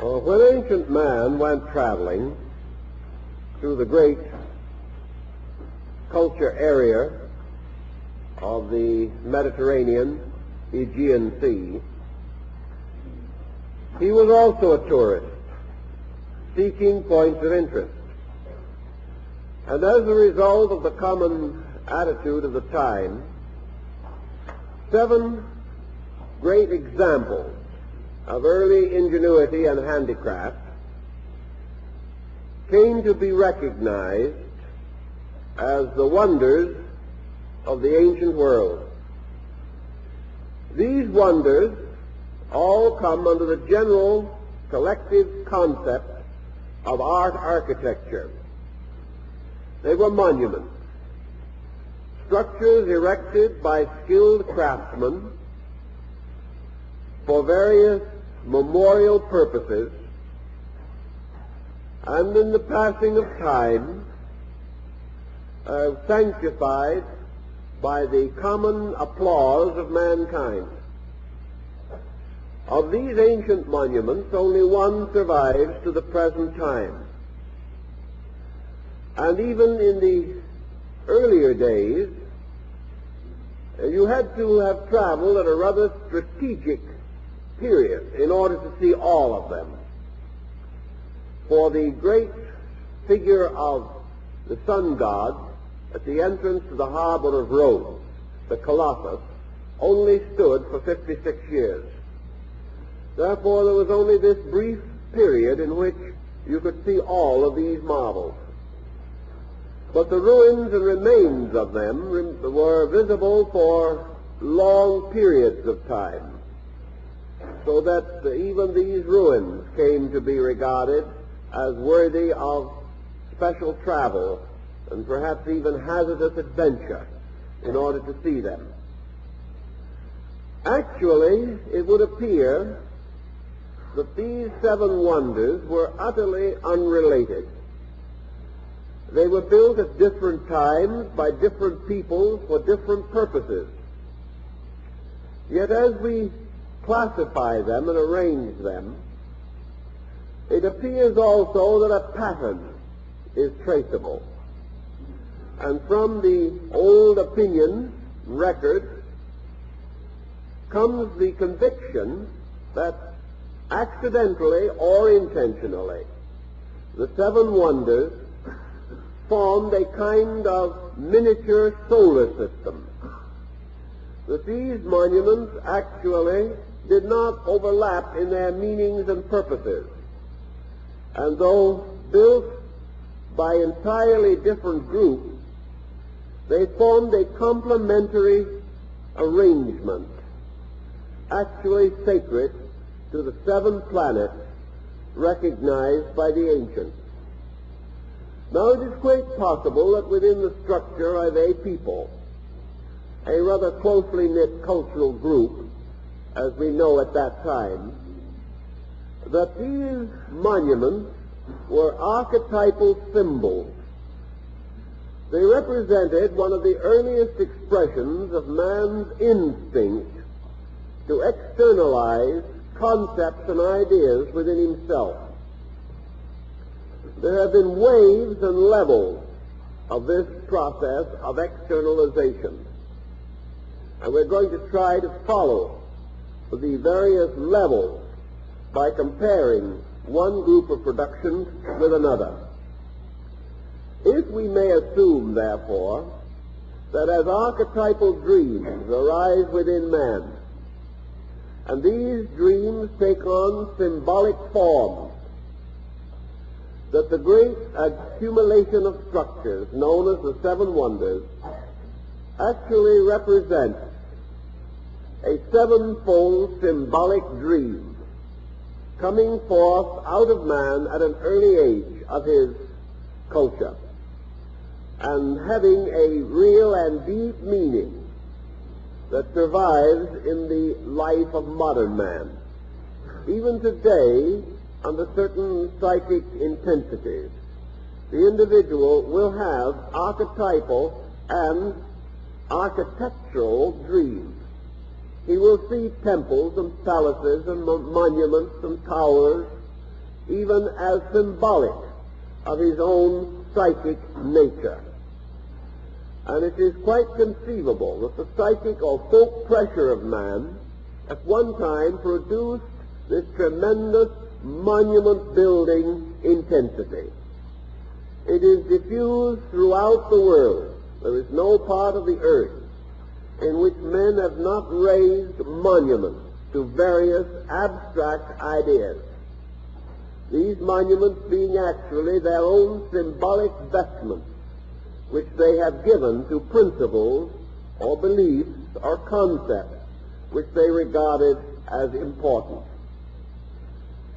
When ancient man went traveling through the great culture area of the Mediterranean, Aegean Sea, he was also a tourist, seeking points of interest. And as a result of the common attitude of the time, 7 great examples of early ingenuity and handicraft came to be recognized as the wonders of the ancient world. These wonders all come under the general collective concept of art architecture. They were monuments, structures erected by skilled craftsmen for various memorial purposes, and in the passing of time sanctified by the common applause of mankind. Of these ancient monuments, only one survives to the present time. And even in the earlier days, you had to have traveled at a rather strategic period in order to see all of them. For the great figure of the sun god at the entrance to the harbor of Rhodes, the Colossus, only stood for 56 years. Therefore, there was only this brief period in which you could see all of these marvels. But the ruins and remains of them were visible for long periods of time, so that even these ruins came to be regarded as worthy of special travel and perhaps even hazardous adventure in order to see them. Actually, it would appear that these 7 wonders were utterly unrelated. They were built at different times by different peoples for different purposes. Yet as we classify them and arrange them, it appears also that a pattern is traceable. And from the old opinion record comes the conviction that accidentally or intentionally the 7 wonders formed a kind of miniature solar system, that these monuments actually did not overlap in their meanings and purposes, and though built by entirely different groups, they formed a complementary arrangement, actually sacred to the 7 planets recognized by the ancients. Now, it is quite possible that within the structure of a people, a rather closely knit cultural group, as we know at that time, that these monuments were archetypal symbols. They represented one of the earliest expressions of man's instinct to externalize concepts and ideas within himself. There have been waves and levels of this process of externalization, and we're going to try to follow the various levels by comparing one group of productions with another. If we may assume, therefore, that as archetypal dreams arise within man, and these dreams take on symbolic forms, that the great accumulation of structures known as the 7 wonders actually represents a 7-fold symbolic dream coming forth out of man at an early age of his culture and having a real and deep meaning that survives in the life of modern man. Even today, under certain psychic intensities, the individual will have archetypal and architectural dreams. He will see temples and palaces and monuments and towers even as symbolic of his own psychic nature. And it is quite conceivable that the psychic or folk pressure of man at one time produced this tremendous monument-building intensity. It is diffused throughout the world. There is no part of the earth in which men have not raised monuments to various abstract ideas. These monuments being actually their own symbolic vestments, which they have given to principles or beliefs or concepts which they regarded as important.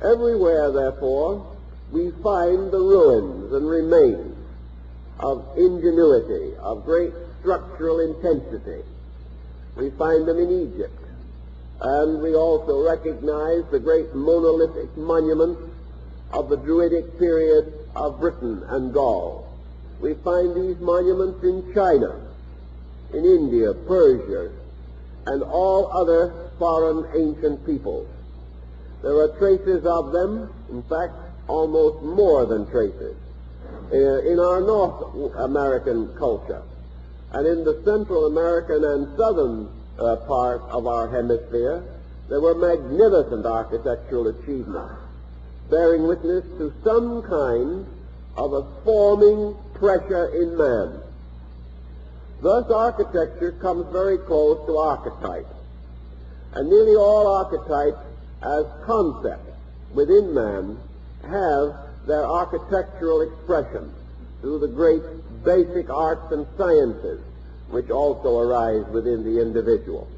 Everywhere, therefore, we find the ruins and remains of ingenuity, of great structural intensity. We find them in Egypt, and we also recognize the great monolithic monuments of the Druidic period of Britain and Gaul. We find these monuments in China, in India, Persia, and all other foreign ancient peoples. There are traces of them, in fact, almost more than traces, in our North American culture. And in the Central American and Southern part of our hemisphere, there were magnificent architectural achievements, bearing witness to some kind of a forming pressure in man. Thus, architecture comes very close to archetypes, and nearly all archetypes as concepts within man have their architectural expression through the great basic arts and sciences which also arise within the individual.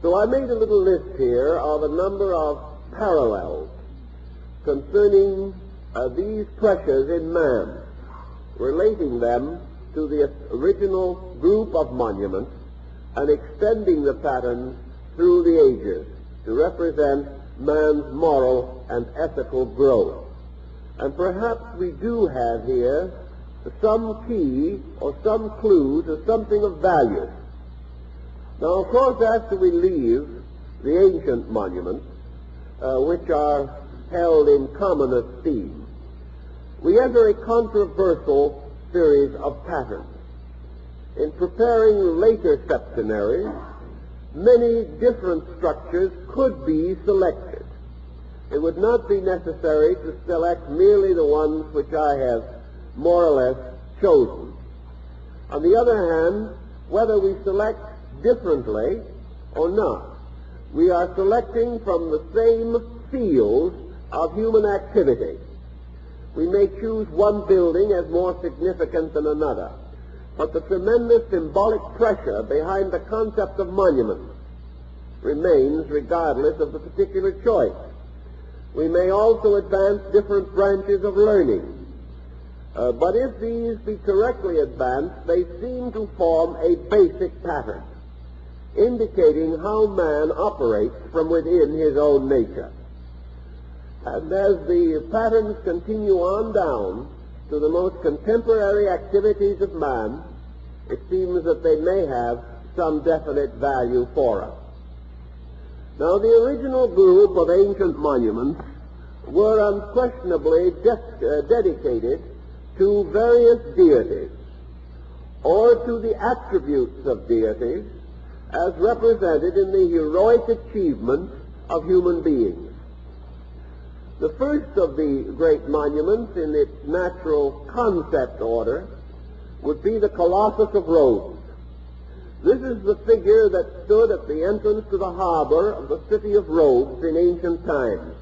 So I made a little list here of a number of parallels concerning these pressures in man, relating them to the original group of monuments and extending the pattern through the ages to represent man's moral and ethical growth. And perhaps we do have here some key or some clue to something of value. Now, of course, after we leave the ancient monuments, which are held in common esteem, we enter a controversial series of patterns. In preparing later septenaries, many different structures could be selected. It would not be necessary to select merely the ones which I have more or less chosen. On the other hand, whether we select differently or not, we are selecting from the same fields of human activity. We may choose one building as more significant than another, but the tremendous symbolic pressure behind the concept of monuments remains regardless of the particular choice. We may also advance different branches of learning, but if these be correctly advanced, they seem to form a basic pattern, indicating how man operates from within his own nature. And as the patterns continue on down to the most contemporary activities of man, it seems that they may have some definite value for us. Now, the original group of ancient monuments were unquestionably dedicated to various deities, or to the attributes of deities as represented in the heroic achievements of human beings. The first of the great monuments in its natural concept order would be the Colossus of Rhodes. This is the figure that stood at the entrance to the harbor of the city of Rhodes in ancient times,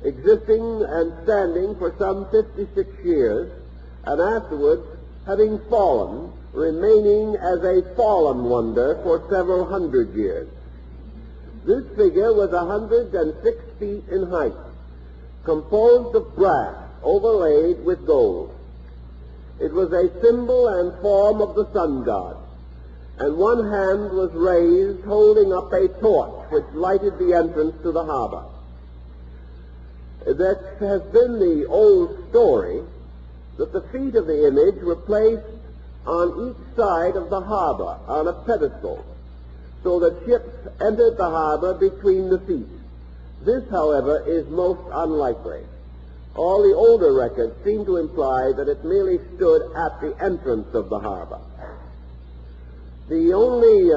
existing and standing for some 56 years, and afterwards, having fallen, remaining as a fallen wonder for several hundred years. This figure was 106 feet in height, composed of brass overlaid with gold. It was a symbol and form of the sun god, and one hand was raised holding up a torch which lighted the entrance to the harbor. That has been the old story that the feet of the image were placed on each side of the harbor on a pedestal, so that ships entered the harbor between the feet, This, however, is most unlikely. All the older records seem to imply that it merely stood at the entrance of the harbor. The only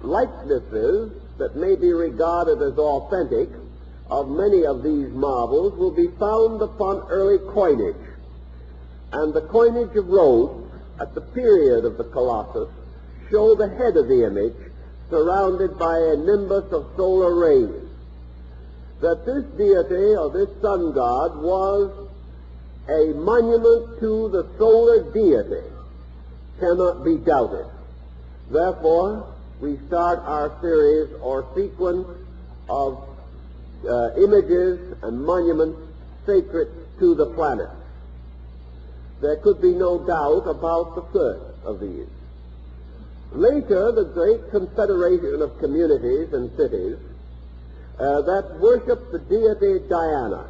likenesses that may be regarded as authentic of many of these marvels will be found upon early coinage. And the coinage of Rhodes at the period of the Colossus show the head of the image surrounded by a nimbus of solar rays. That this deity or this sun god was a monument to the solar deity cannot be doubted. Therefore, we start our series or sequence of images and monuments sacred to the planet. There could be no doubt about the first of these. Later, the great confederation of communities and cities that worship the deity Diana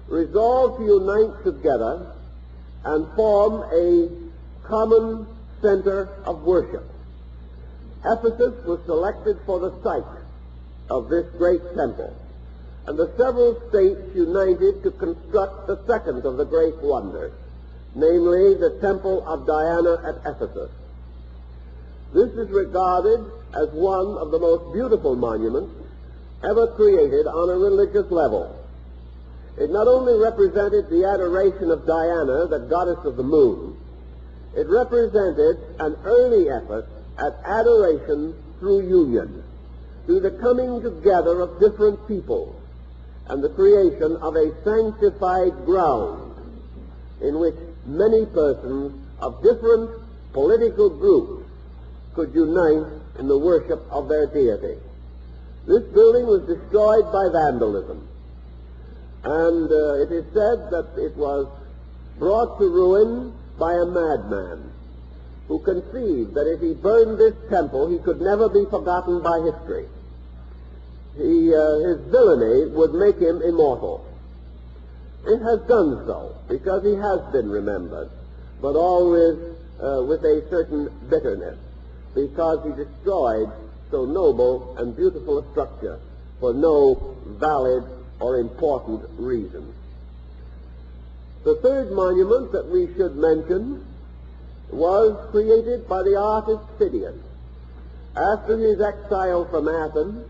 resolved to unite together and form a common center of worship. Ephesus was selected for the site of this great temple, and the several states united to construct the second of the great wonders, namely the Temple of Diana at Ephesus. This is regarded as one of the most beautiful monuments ever created on a religious level. It not only represented the adoration of Diana, the goddess of the moon, it represented an early effort at adoration through union, through the coming together of different peoples and the creation of a sanctified ground in which many persons of different political groups could unite in the worship of their deity. This building was destroyed by vandalism, and it is said that it was brought to ruin by a madman who conceived that if he burned this temple, he could never be forgotten by history. His villainy would make him immortal. It has done so, because he has been remembered, but always with a certain bitterness, because he destroyed so noble and beautiful a structure for no valid or important reason. The third monument that we should mention was created by the artist Phidias. After his exile from Athens,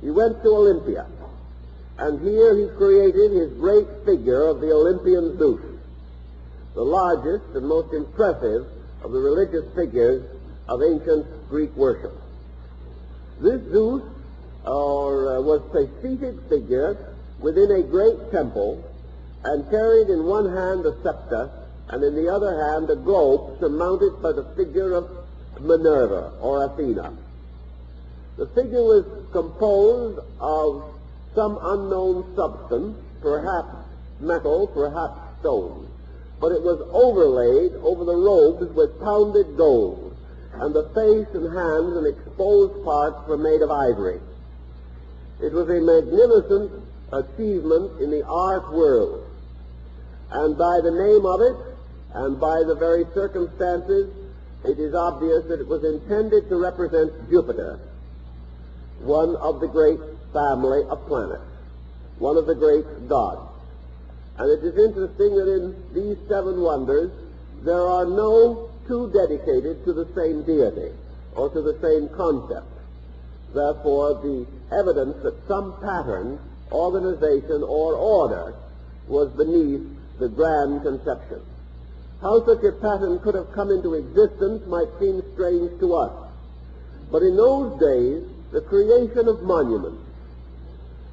he went to Olympia, and here he created his great figure of the Olympian Zeus, the largest and most impressive of the religious figures of ancient Greek worship. This Zeus was a seated figure within a great temple and carried in one hand a scepter and in the other hand a globe surmounted by the figure of Minerva or Athena. The figure was composed of some unknown substance, perhaps metal, perhaps stone, but it was overlaid over the robes with pounded gold, and the face and hands and exposed parts were made of ivory. It was a magnificent achievement in the art world, and by the name of it and by the very circumstances, it is obvious that it was intended to represent Jupiter, one of the great family of planets, one of the great gods. And it is interesting that in these seven wonders, there are no two dedicated to the same deity or to the same concept. Therefore, the evidence that some pattern, organization, or order was beneath the grand conception. How such a pattern could have come into existence might seem strange to us. But in those days, the creation of monuments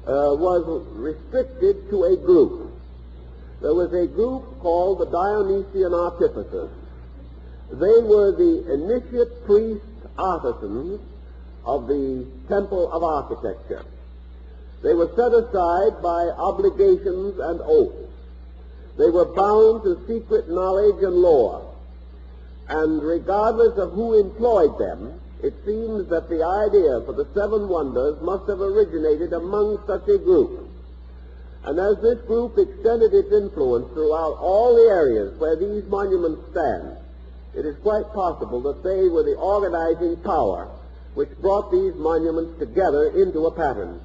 was restricted to a group. There was a group called the Dionysian Artificers. They were the initiate priest artisans of the temple of architecture. They were set aside by obligations and oaths. They were bound to secret knowledge and lore. And regardless of who employed them, it seems that the idea for the seven wonders must have originated among such a group. And as this group extended its influence throughout all the areas where these monuments stand, it is quite possible that they were the organizing power which brought these monuments together into a pattern.